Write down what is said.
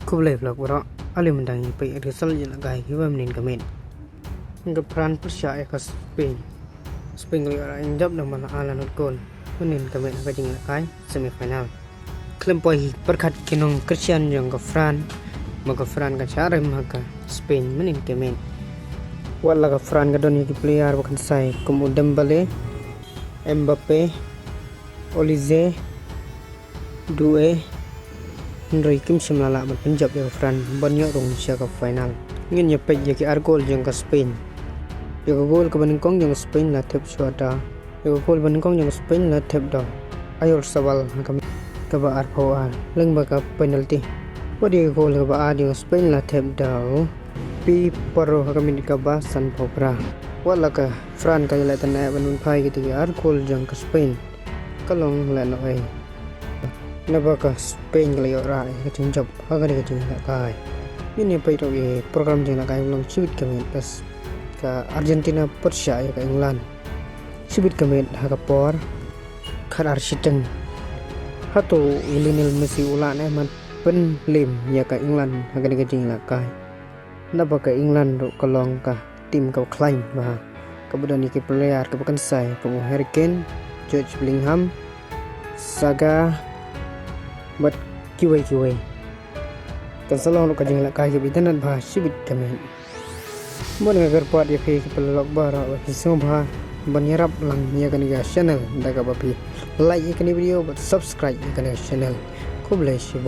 Ku boleh vlog bro, ali mendangi pe result ialehkai kiwa menin kamen. Ngap peran persya ke Spain. Spain kali orang injap nama ala not goal. Menin kamen ke ialehkai semifinal. Klempoi perkat kinong Christian yang ke Fran. Maka Fran ke cara maka Spain menin kamen. Watla ke Fran ke doni player bukan kynsai Kum Dembele, Mebappe, olise, due Ndoi kim semlala berpenjab ya Fran banyak rong sia ke final. Ngin ya pek ya ki gol yang ke Spain. Ya gol ke Beningkong yang Spain la tep suada. Ya gol Beningkong yang Spain la tep do. Ayol sabal kami ke ba arpoal leng ba ka penalty. Wadi gol ke ba yang Spain la tep do. Pi paro kami di ka ba san popra. Wala ka Fran ka la tan na banun pai ki gol yang ke Spain. Kalong la no ai. Nabaka Spain kali orang kecil job, agak dia kecil ialehkai. Ini apa itu program ialehkai ulang sibit kami plus ke Argentina Persia ya ke England. Sibit kami hakapor kan Argentina. Hatu Lionel Messi ulang man pen liem ya ke England agak dia kecil ialehkai. Nabaka England ro kalong ka tim kau klaim bah. Kemudian iki player ke kynsai ke Harry Kane, George Bellingham, Saga but kiwai kan salong ka jeng ialehkai ke bitanan bah sibit kami mon agar pat ya ke pelok bara wa hisong bah banyarap lang ya kan ga channel daga bapi like ikan video but subscribe ikan channel ku bless you